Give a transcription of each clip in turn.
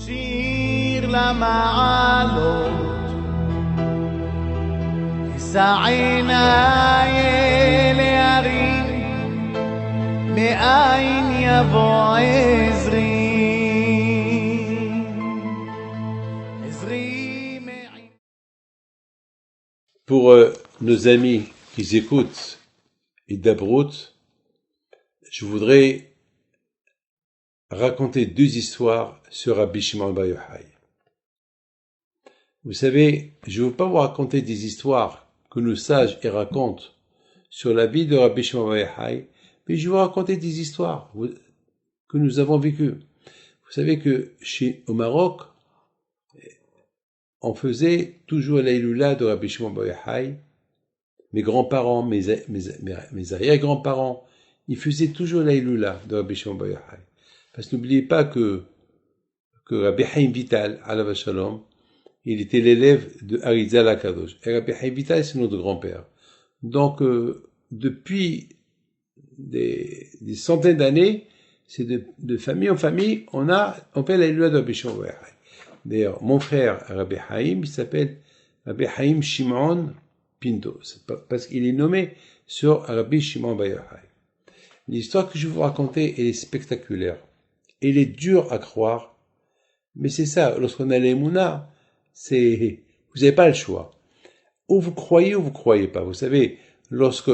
שיר למעלות, אשא עיניי אל ההרים, מאין יבוא עזרי. Pour nos amis qui écoutent et d'Abrout, je voudrais raconter deux histoires sur Rabbi Shimon Bar Yochai. Vous savez, je ne veux pas vous raconter des histoires que nos sages y racontent sur la vie de Rabbi Shimon Bar Yochai, mais je vais vous raconter des histoires que nous avons vécues. Vous savez que au Maroc, on faisait toujours l'Aïloula de Rabbi Shimon Bar Yochai. Mes grands-parents, mes arrière-grands-parents, ils faisaient toujours l'Aïloula de Rabbi Shimon Bar Yochai. Parce que n'oubliez pas que Rabbi Haïm Vital, alav shalom, il était l'élève de Harizal HaKadosh. Et Rabbi Haïm Vital, c'est notre grand-père. Donc, depuis des centaines d'années, c'est de famille en famille, on fait l'Aïloula de Rabbi Shimon Bar Yochai. D'ailleurs, mon frère, Rabbi Haïm, il s'appelle Rabbi Haïm Shimon Pinto. Parce qu'il est nommé sur Rabbi Shimon Bar Yochai. L'histoire que je vais vous raconter, elle est spectaculaire. Elle est dure à croire. Mais c'est ça, lorsqu'on a l'Emouna, vous n'avez pas le choix. Ou vous croyez ou vous croyez pas. Vous savez, lorsque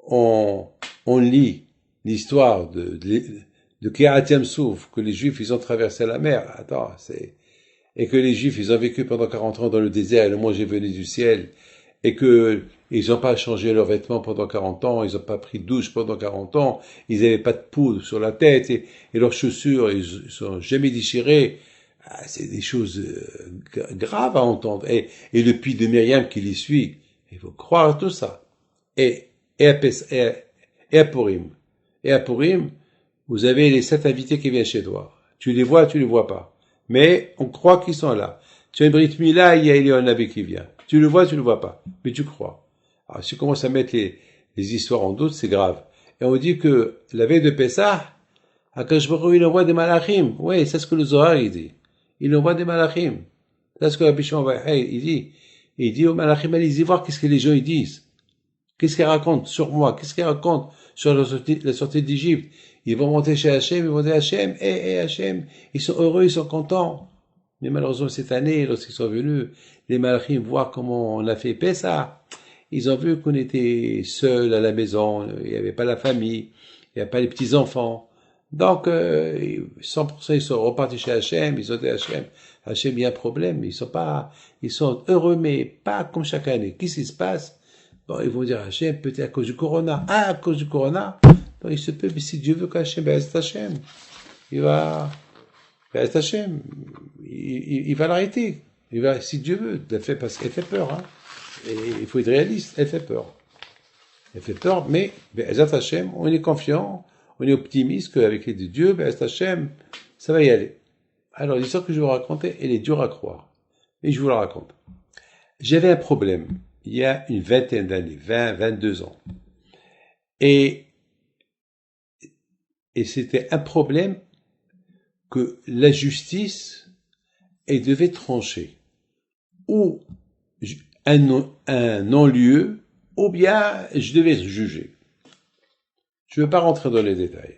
on lit l'histoire de Kiryat Yam-Souf, que les Juifs, ils ont traversé la mer. Et que les Juifs, ils ont vécu pendant 40 ans dans le désert et le manger venait du ciel, et que ils n'ont pas changé leurs vêtements pendant 40 ans, ils n'ont pas pris de douche pendant 40 ans, ils n'avaient pas de poudre sur la tête, et leurs chaussures, ils sont jamais déchirées. C'est des choses graves à entendre. Et le puits de Myriam qui les suit, il faut croire à tout ça. Et à Purim. Et à Purim, vous avez les 7 invités qui viennent chez toi. Tu les vois pas. Mais on croit qu'ils sont là. Tu as une Brit Mila, il y a Elion Nabi qui vient. Tu le vois pas. Mais tu crois. Alors, si tu commences à mettre les histoires en doute, c'est grave. Et on dit que la veille de Pessah, Akash Baruch Hu, il envoie des malachim. Oui, c'est ce que le Zohar, il dit. Il envoie des malachim. C'est ce que Rabbi Shimon Bar Yochai, il dit. Il dit aux malachim, allez-y voir qu'est-ce que les gens, ils disent. Qu'est-ce qu'ils racontent sur moi? Qu'est-ce qu'ils racontent sur la sortie d'Égypte? Ils vont monter chez Hachem, ils vont dire Hachem, Hachem, ils sont heureux, ils sont contents. Mais malheureusement, cette année, lorsqu'ils sont venus, les malachim voir comment on a fait Pessah, ils ont vu qu'on était seuls à la maison, il n'y avait pas la famille, il n'y avait pas les petits-enfants. Donc, 100%, ils sont repartis chez Hachem, ils ont dit Hachem, il y a un problème, ils sont heureux, mais pas comme chaque année. Qu'est-ce qui se passe? Bon, ils vont dire Hachem, peut-être à cause du Corona. À cause du Corona? Bon, il se peut, mais si Dieu veut qu'Hachem, Hachem, il va l'arrêter. Si Dieu veut, parce qu'elle fait peur, hein. Et il faut être réaliste, elle fait peur. Elle fait peur, mais, Hachem, on est confiant, on est optimiste qu'avec l'aide de Dieu, Hachem, ça va y aller. Alors, l'histoire que je vais vous raconter, elle est dure à croire. Et je vous la raconte. J'avais un problème, il y a une vingtaine d'années, 22 ans. Et c'était un problème que la justice, elle devait trancher. Ou un non-lieu, ou bien je devais être jugé. Je ne veux pas rentrer dans les détails.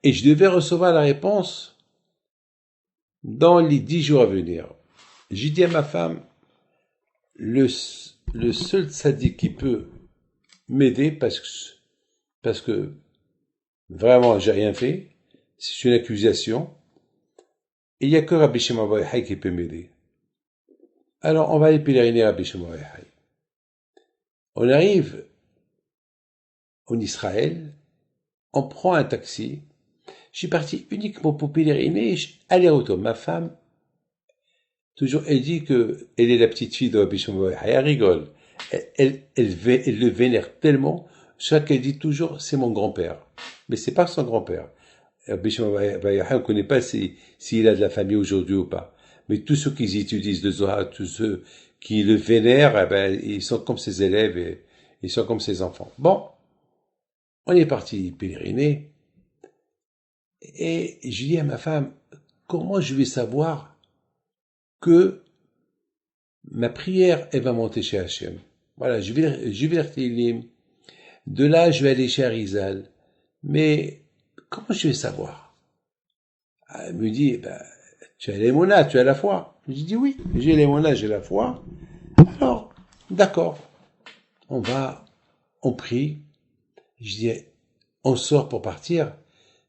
Et je devais recevoir la réponse dans les 10 jours à venir. J'ai dit à ma femme, le seul tzaddik qui peut m'aider parce que vraiment j'ai rien fait, c'est une accusation, et il n'y a que Rabbi Shimon Bar Yochai qui peut m'aider. Alors on va aller pèleriner Rabbi Shimon Bar Yochai. On arrive en Israël, on prend un taxi. Je suis parti uniquement pour pèleriner, aller-retour. Ma femme, toujours, elle dit que elle est la petite fille de Rabbi Shimon Bar Yochai. Elle rigole. Elle le vénère tellement, ça qu'elle dit toujours, c'est mon grand-père. Mais c'est pas son grand-père. Rabbi Shimon Bar Yochai, on ne connaît pas s'il a de la famille aujourd'hui ou pas. Mais tous ceux qui utilisent le Zohar, tous ceux qui le vénèrent, ils sont comme ses élèves et ils sont comme ses enfants. Bon, on est parti pèleriner. Et je dis à ma femme, comment je vais savoir que ma prière, elle va monter chez Hachem? Voilà, je vais lire Tehillim. De là, je vais aller chez Arizal. Mais comment je vais savoir? Elle me dit, tu as l'émona, tu as la foi. Je dis oui, j'ai l'émona, j'ai la foi. Alors, d'accord. On prie. Je dis, on sort pour partir.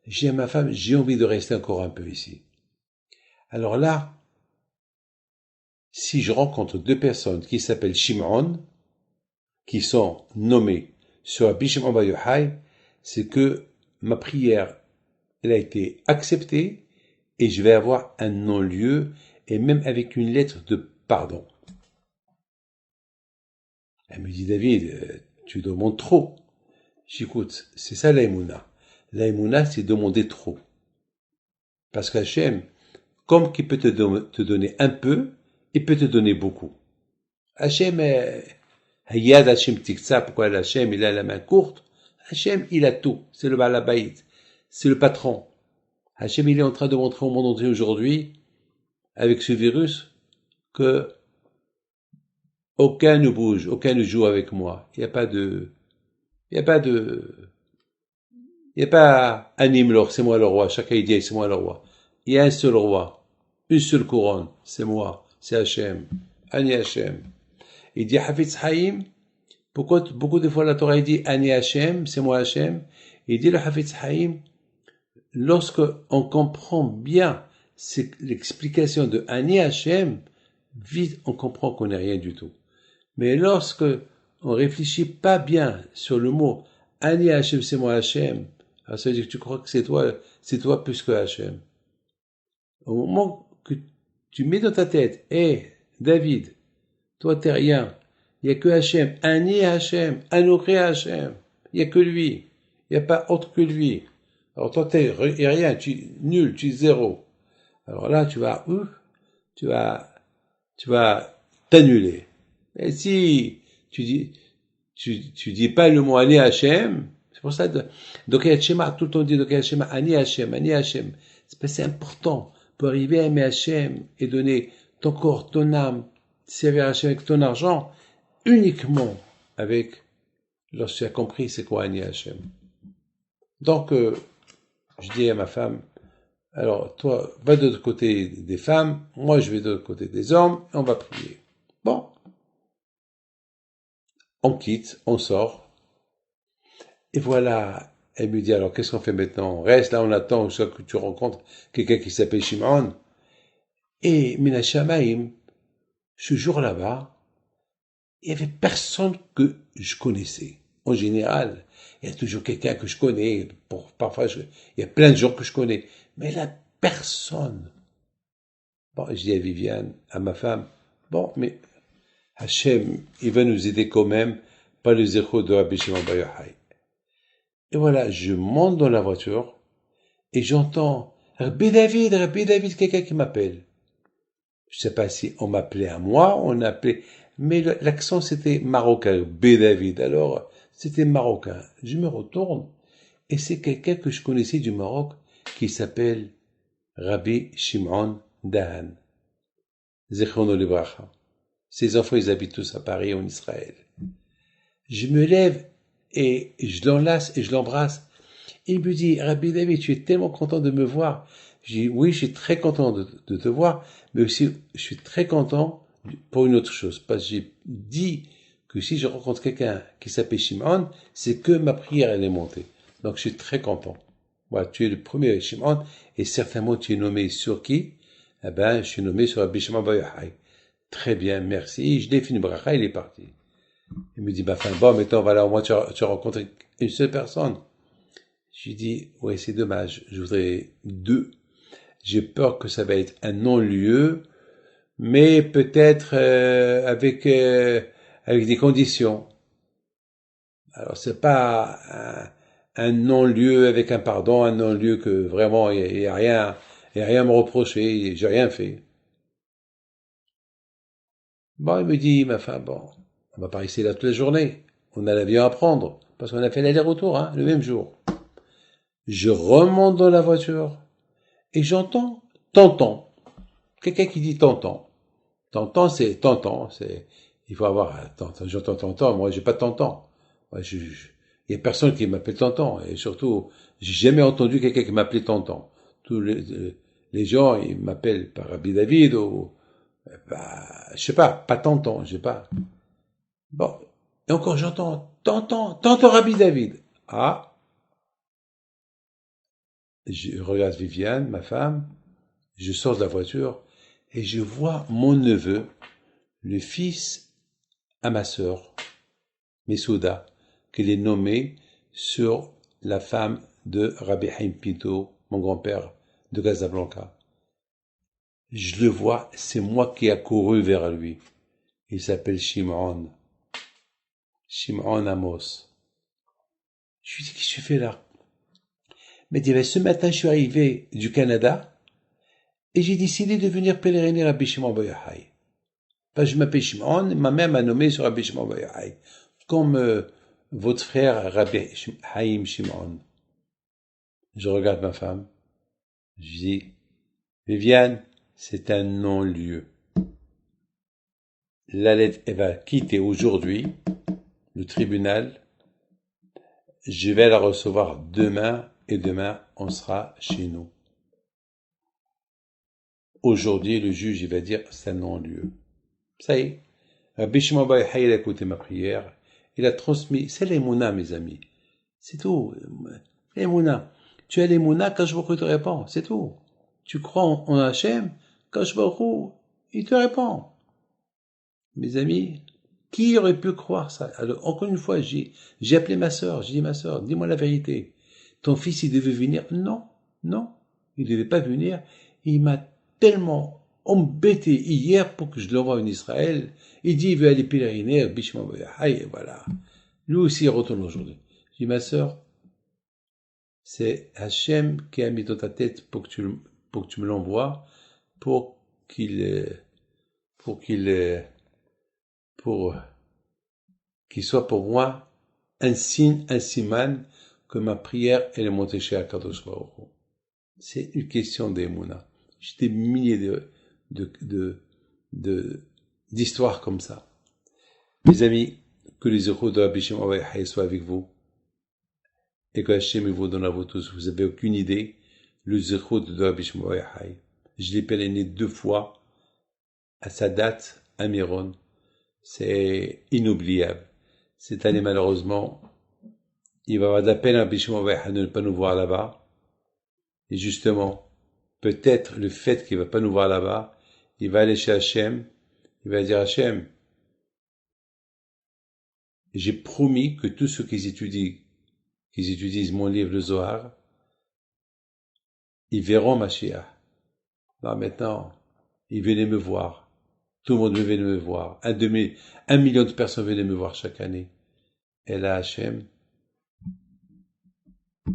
Je dis à ma femme, j'ai envie de rester encore un peu ici. Alors là, si je rencontre deux personnes qui s'appellent Shimon, qui sont nommées sur Rabbi Shimon Bar Yochai, c'est que ma prière, elle a été acceptée et je vais avoir un non-lieu et même avec une lettre de pardon. Elle me dit, David, tu demandes trop. J'écoute, c'est ça l'aïmouna. L'aïmouna, c'est demander trop. Parce qu'Hachem, comme qu'il peut te donner un peu, il peut te donner beaucoup. Hachem, Hayad Hachem Tiksa, pourquoi Hachem, il a la main courte? Hachem, il a tout. C'est le Balabaït. C'est le patron. Hachem, il est en train de montrer au monde entier aujourd'hui, avec ce virus, que aucun ne bouge, aucun ne joue avec moi. Il n'y a pas Animlor, c'est moi le roi. Chacun il dit, c'est moi le roi. Il y a un seul roi. Une seule couronne. C'est moi. C'est Hachem. Ani Hachem. Il dit Hafetz Haïm. Pourquoi beaucoup de fois la Torah dit Ani Hachem, c'est moi Hachem. Il dit le Hafetz Haïm. Lorsque on comprend bien l'explication de Ani Hachem, vite on comprend qu'on n'est rien du tout. Mais lorsque on réfléchit pas bien sur le mot Ani Hachem, c'est moi Hachem, alors ça veut dire que tu crois que c'est toi plus que Hachem. Au moment que tu mets dans ta tête, David, toi t'es rien, il n'y a que Hachem, Ani Hachem, Anoché Hachem, il n'y a que lui, il n'y a pas autre que lui. Alors toi t'es rien, tu es nul, tu es zéro. Alors là tu vas t'annuler. Et si tu dis pas le mot Ani Hachem, c'est pour ça donc Hachem tout le temps dit donc Hachem Ani Hachem. C'est important pour arriver à aimer Hachem et donner ton corps, ton âme, servir Hachem avec ton argent uniquement lorsque tu as compris c'est quoi Ani Hachem. Donc je dis à ma femme, alors toi va de l'autre côté des femmes, moi je vais de l'autre côté des hommes et on va prier. Bon. On quitte, on sort. Et voilà, elle me dit, alors qu'est-ce qu'on fait maintenant? On reste là, on attend jusqu'à que tu rencontres quelqu'un qui s'appelle Shimon. Et Mina Shamaim, ce jour là-bas, il y avait personne que je connaissais. En général, il y a toujours quelqu'un que je connais. Parfois, il y a plein de gens que je connais. Mais là, personne. Bon, je dis à Viviane, à ma femme, bon, mais Hachem, il va nous aider quand même par les échos de Rabbi Shimon Bar Yochai. Et voilà, je monte dans la voiture et j'entends Rabbi David, quelqu'un qui m'appelle. Je sais pas si on m'appelait à moi, on appelait, mais l'accent c'était marocain, Rabbi David. Alors, c'était marocain. Je me retourne et c'est quelqu'un que je connaissais du Maroc qui s'appelle Rabbi Shimon Dahan. Zichrono Libracha. Ses enfants, ils habitent tous à Paris, en Israël. Je me lève et je l'enlace et je l'embrasse. Il me dit, Rabbi David, tu es tellement content de me voir. Je dis, oui, je suis très content de te voir, mais aussi, je suis très content pour une autre chose. Parce que j'ai dit que si je rencontre quelqu'un qui s'appelle Shimon, c'est que ma prière, elle est montée. Donc, je suis très content. Voilà, tu es le premier Shimon, et certainement tu es nommé sur qui? Eh ben, je suis nommé sur Rabbi Shimon Bar Yochai. Très bien, merci. Je l'ai fait une bracha, il est parti. Il me dit, bon, maintenant, voilà, au moins tu as rencontré une seule personne. Je lui dis, ouais, c'est dommage, je voudrais deux. J'ai peur que ça va être un non-lieu, mais peut-être avec des conditions. Alors, c'est pas un non-lieu avec un pardon, un non-lieu que vraiment, il y a rien à me reprocher, j'ai rien fait. Bon, il me dit, ma femme, bon, on va pas rester là toute la journée. On a l'avion à prendre, parce qu'on a fait l'aller-retour, le même jour. Je remonte dans la voiture, et j'entends tonton. Quelqu'un qui dit tonton. Tonton, c'est, il faut avoir, tonton, j'entends tonton, moi j'ai pas de tonton. Moi, il y a personne qui m'appelle tonton, et surtout, j'ai jamais entendu quelqu'un qui m'appelait tonton. Tous les gens, ils m'appellent par Rabbi David, ou, je sais pas tonton, je sais pas. Bon. Et encore j'entends, tonton Rabbi David. Ah. Je regarde Viviane, ma femme, je sors de la voiture, et je vois mon neveu, le fils à ma sœur, Messouda, qu'il est nommé sur la femme de Rabbi Haim Pinto, mon grand-père de Casablanca. Je le vois, c'est moi qui ai couru vers lui. Il s'appelle Shimon Amos. Je lui dis, qu'est-ce que tu fais là? Il m'a dit, ce matin, je suis arrivé du Canada, et j'ai décidé de venir pèleriner Rabbi Shimon Bar Yochai. Parce que je m'appelle Shimon, ma mère m'a nommé sur Rabbi Shimon Bar Yochai. Comme votre frère Rabbi Haim Shimon. Je regarde ma femme. Je dis, Viviane, c'est un non-lieu. La lettre, elle va quitter aujourd'hui le tribunal. Je vais la recevoir demain, et demain, on sera chez nous. Aujourd'hui, le juge, il va dire, c'est un non-lieu. Ça y est. Rabbi Shimon Bar Yochai, il a écouté ma prière. Il a transmis. C'est l'émouna, mes amis. C'est tout. L'émouna. Tu as l'émouna, quand je vous te répond. C'est tout. Tu crois en Hachem, quand je vous il te répond. Mes amis, qui aurait pu croire ça? Alors, encore une fois, j'ai appelé ma sœur. J'ai dit, ma sœur, dis-moi la vérité. Ton fils, il devait venir? Non. Il devait pas venir. Il m'a tellement embêté hier pour que je l'envoie en Israël. Il dit, il veut aller pèleriner à Bishma Bar Yochai, et voilà. Lui aussi, il retourne aujourd'hui. Je dis, ma sœur, c'est Hachem qui a mis dans ta tête pour que tu me l'envoies, pour qu'il soit pour moi un signe, un siman, que ma prière, elle est montée chez Akadosh Baruch Hu. C'est une question d'émouna. J'ai des milliers d'histoires comme ça. Mes amis, que les échos de Rabbi Shimon Bar Yochai soient avec vous, et que Hachem vous donne à vous tous. Vous avez aucune idée, le zéchot de Rabbi Shimon Bar Yochai. Je l'ai pèleriné 2 fois, à sa date, à Miron. C'est inoubliable. Cette année, malheureusement, il va y avoir de la peine à Rabbi Shimon Bar Yochai de ne pas nous voir là-bas. Et justement, peut-être le fait qu'il ne va pas nous voir là-bas, il va aller chez Hachem, il va dire, Hachem, j'ai promis que tous ceux qui étudient mon livre, le Zohar, ils verront Mashiach. Là, maintenant, ils venaient me voir. Tout le monde venait me voir. 1 million de personnes venaient me voir chaque année. Et là, Hachem,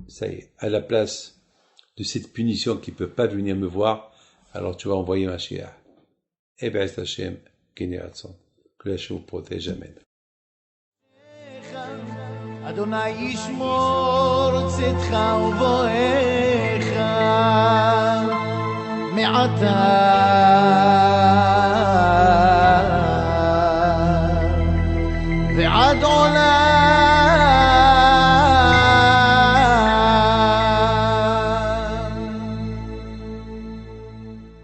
ça y est, à la place de cette punition qui ne peut pas venir me voir, alors tu vas envoyer Mashiach. Eh bien, c'est Hachem, Keni Ratzon. Que Hachem vous protège. Amen. אדוני ישמור צאתך ובואך מעתה